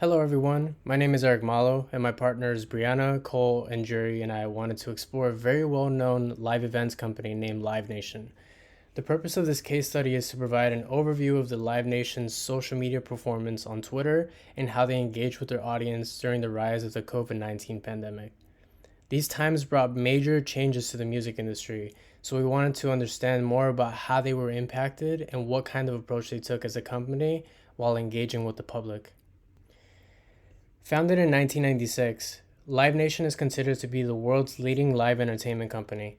Hello, everyone. My name is Eric Malo, and my partners Brianna, Cole, and Jury and I wanted to explore a very well known live events company named Live Nation. The purpose of this case study is to provide an overview of the Live Nation's social media performance on Twitter and how they engage with their audience during the rise of the COVID 19 pandemic. These times brought major changes to the music industry, so we wanted to understand more about how they were impacted and what kind of approach they took as a company while engaging with the public. Founded in 1996, Live Nation is considered to be the world's leading live entertainment company.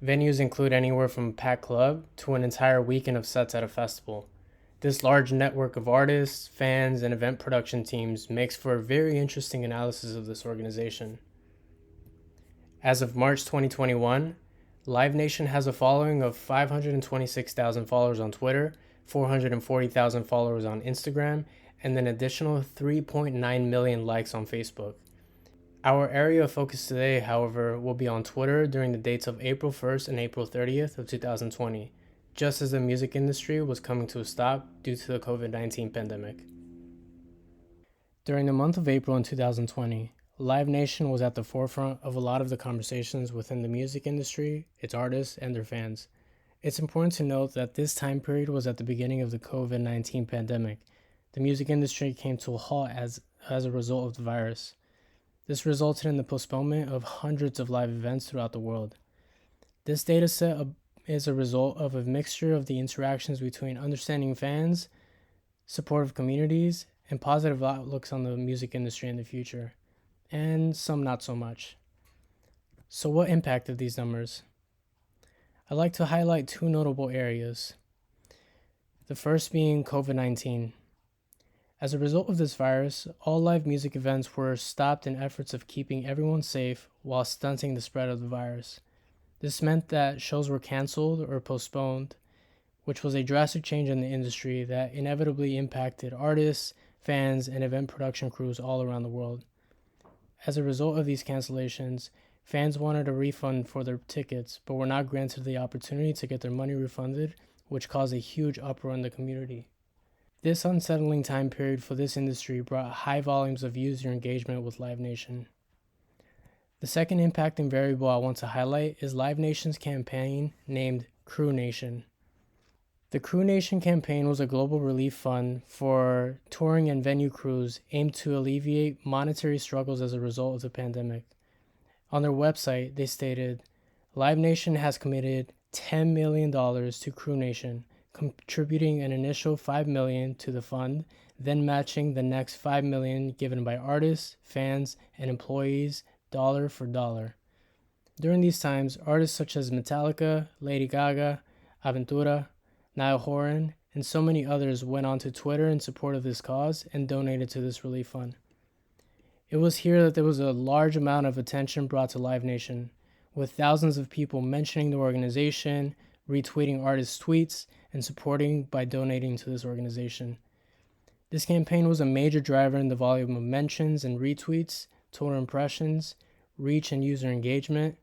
Venues include anywhere from a packed club to an entire weekend of sets at a festival. This large network of artists, fans, and event production teams makes for a very interesting analysis of this organization. As of March 2021, Live Nation has a following of 526,000 followers on Twitter, 440,000 followers on Instagram, and an additional 3.9 million likes on Facebook. Our area of focus today, however, will be on Twitter during the dates of April 1st and April 30th of 2020, just as the music industry was coming to a stop due to the COVID-19 pandemic. During the month of April in 2020, Live Nation was at the forefront of a lot of the conversations within the music industry, its artists, and their fans. It's important to note that this time period was at the beginning of the COVID-19 pandemic. The music industry came to a halt as a result of the virus. This resulted in the postponement of hundreds of live events throughout the world. This data set is a result of a mixture of the interactions between understanding fans, supportive communities, and positive outlooks on the music industry in the future, and some not so much. So what impacted these numbers? I'd like to highlight two notable areas. The first being COVID-19. As a result of this virus, all live music events were stopped in efforts of keeping everyone safe while stunting the spread of the virus. This meant that shows were canceled or postponed, which was a drastic change in the industry that inevitably impacted artists, fans, and event production crews all around the world. As a result of these cancellations, fans wanted a refund for their tickets, but were not granted the opportunity to get their money refunded, which caused a huge uproar in the community. This unsettling time period for this industry brought high volumes of user engagement with Live Nation. The second impacting variable I want to highlight is Live Nation's campaign named Crew Nation. The Crew Nation campaign was a global relief fund for touring and venue crews aimed to alleviate monetary struggles as a result of the pandemic. On their website, they stated, Live Nation has committed $10 million to Crew Nation, contributing an initial $5 million to the fund, then matching the next $5 million given by artists, fans, and employees dollar for dollar. During these times, artists such as Metallica, Lady Gaga, Aventura, Niall Horan, and so many others went onto Twitter in support of this cause and donated to this relief fund. It was here that there was a large amount of attention brought to Live Nation, with thousands of people mentioning the organization, retweeting artists' tweets, and supporting by donating to this organization. This campaign was a major driver in the volume of mentions and retweets, total impressions, reach, and user engagement,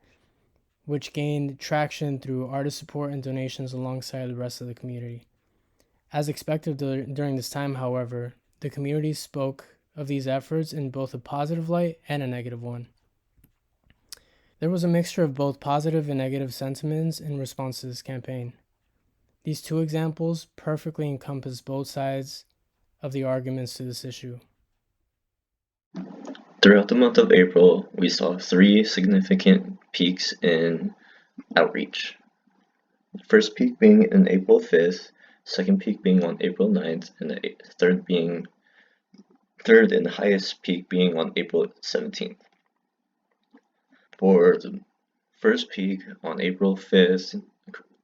which gained traction through artist support and donations alongside the rest of the community. As expected during this time, however, the community spoke of these efforts in both a positive light and a negative one. There was a mixture of both positive and negative sentiments in response to this campaign. These two examples perfectly encompass both sides of the arguments to this issue. Throughout the month of April, we saw three significant peaks in outreach. The first peak being on April 5th, second peak being on April 9th, and the third and highest peak being on April 17th. For the first peak on April 5th,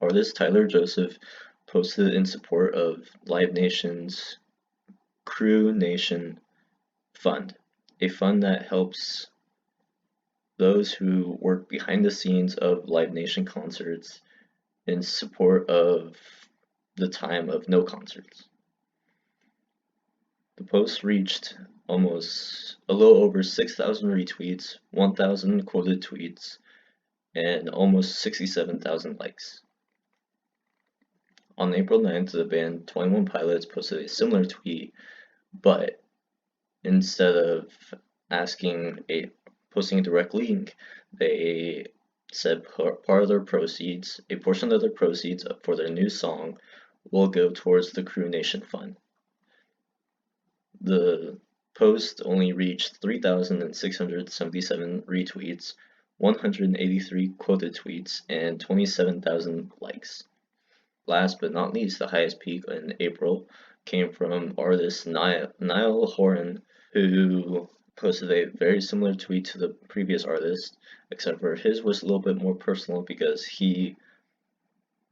artist Tyler Joseph posted in support of Live Nation's Crew Nation Fund, a fund that helps those who work behind the scenes of Live Nation concerts in support of the time of no concerts. The post reached almost a little over 6,000 retweets, 1,000 quoted tweets, and almost 67,000 likes. On April 9th, the band 21 Pilots posted a similar tweet, but instead of posting a direct link, they said part of their proceeds, a portion of their proceeds for their new song, will go towards the Crew Nation Fund. The post only reached 3,677 retweets, 183 quoted tweets, and 27,000 likes. Last but not least, the highest peak in April came from artist Niall Horan, who posted a very similar tweet to the previous artist, except for his was a little bit more personal because he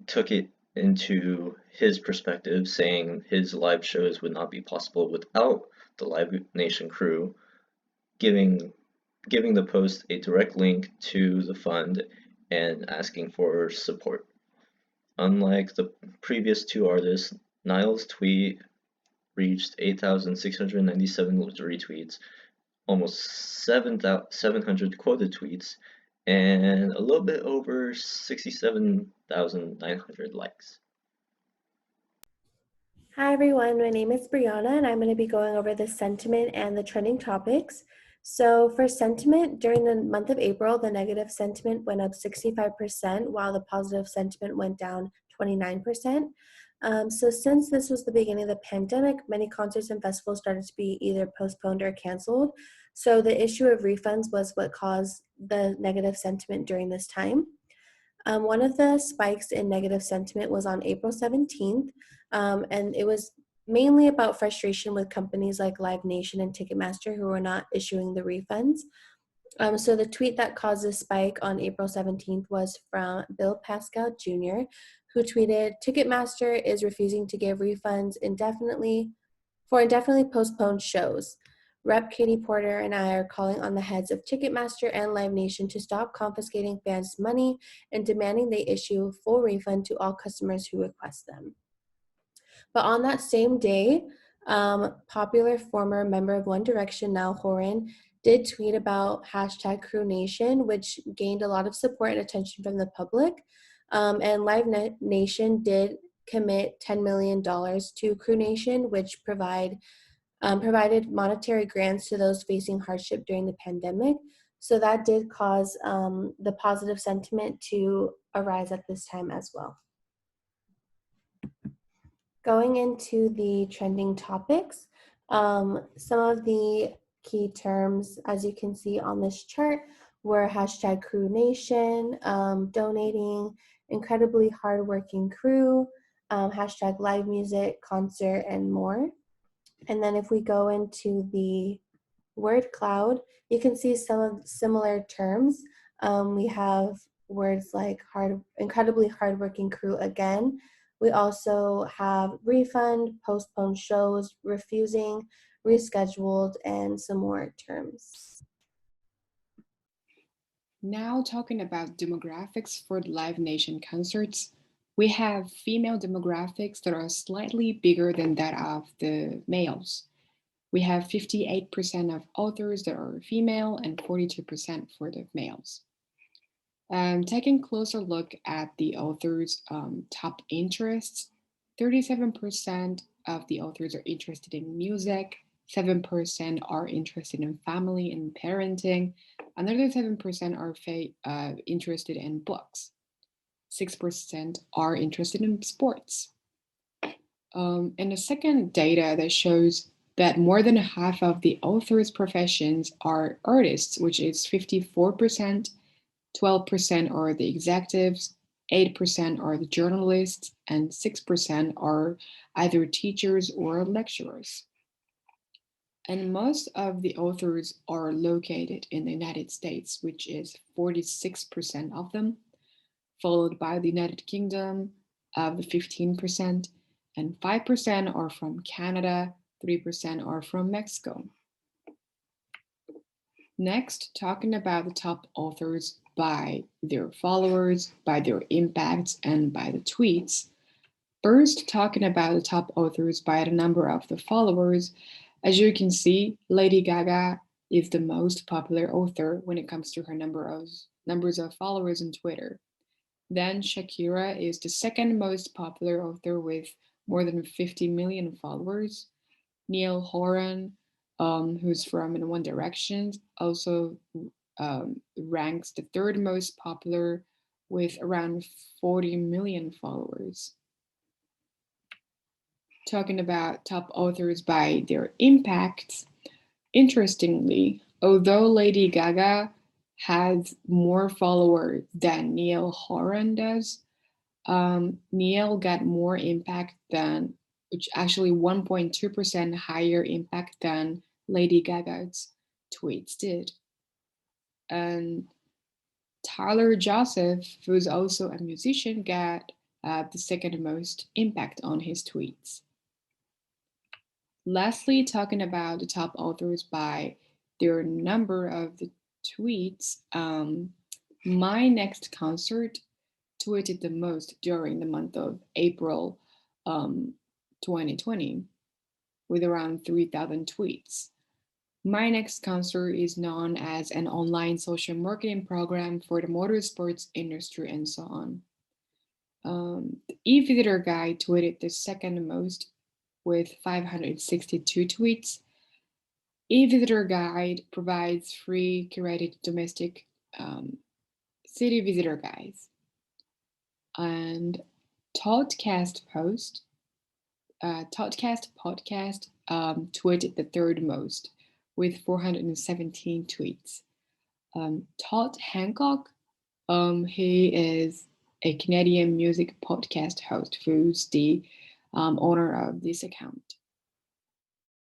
took it into his perspective, saying his live shows would not be possible without the Live Nation crew, giving the post a direct link to the fund and asking for support. Unlike the previous two artists, Niall's tweet reached 8,697 retweets, almost 700 quoted tweets, and a little bit over 67,900 likes. Hi everyone, my name is Brianna and I'm going to be going over the sentiment and the trending topics. So for sentiment, during the month of April, the negative sentiment went up 65% while the positive sentiment went down 29%. So since this was the beginning of the pandemic, many concerts and festivals started to be either postponed or canceled. So the issue of refunds was what caused the negative sentiment during this time. One of the spikes in negative sentiment was on April 17th, and it was mainly about frustration with companies like Live Nation and Ticketmaster who were not issuing the refunds. So the tweet that caused this spike on April 17th was from Bill Pascal Jr., who tweeted, "Ticketmaster is refusing to give refunds indefinitely postponed shows. Rep. Katie Porter and I are calling on the heads of Ticketmaster and Live Nation to stop confiscating fans' money and demanding they issue full refund to all customers who request them." But on that same day, popular former member of One Direction, Niall Horan, did tweet about hashtag Crew Nation, which gained a lot of support and attention from the public. And Live Nation did commit $10 million to Crew Nation, which provided monetary grants to those facing hardship during the pandemic. So that did cause the positive sentiment to arise at this time as well. Going into the trending topics, some of the key terms, as you can see on this chart, were hashtag Crew Nation, donating, incredibly hardworking crew, hashtag live music, concert, and more. And then if we go into the word cloud, you can see some of similar terms. We have words like incredibly hardworking crew again. We also have refund, postponed shows, refusing, rescheduled, and some more terms. Now talking about demographics for the Live Nation concerts, we have female demographics that are slightly bigger than that of the males. We have 58% of authors that are female and 42% for the males. Taking a closer look at the authors' top interests, 37% of the authors are interested in music, 7% are interested in family and parenting, another 7% are interested in books, 6% are interested in sports. And the second data that shows that more than half of the authors' professions are artists, which is 54%, 12% are the executives, 8% are the journalists, and 6% are either teachers or lecturers. And most of the authors are located in the United States, which is 46% of them, followed by the United Kingdom of the 15%, and 5% are from Canada, 3% are from Mexico. Next, talking about the top authors by their followers, by their impacts, and by the tweets. First, talking about the top authors by the number of the followers. As you can see, Lady Gaga is the most popular author when it comes to her numbers of followers on Twitter. Then Shakira is the second most popular author with more than 50 million followers. Niall Horan who's from In One Direction, also ranks the third most popular with around 40 million followers. Talking about top authors by their impacts, interestingly, although Lady Gaga has more followers than Neil Horan does, Neil got more impact than, which actually 1.2% higher impact than Lady Gaga's tweets did. And Tyler Joseph, who's also a musician, got the second most impact on his tweets. Lastly, talking about the top authors by their number of the tweets, My Next Concert tweeted the most during the month of April 2020 with around 3,000 tweets. My Next Concert is known as an online social marketing program for the motorsports industry and so on. The e-visitor guide tweeted the second most with 562 tweets. E-visitor guide provides free curated domestic city visitor guides. And Toddcast podcast tweeted the third most with 417 tweets. Todd Hancock, he is a Canadian music podcast host who's the owner of this account.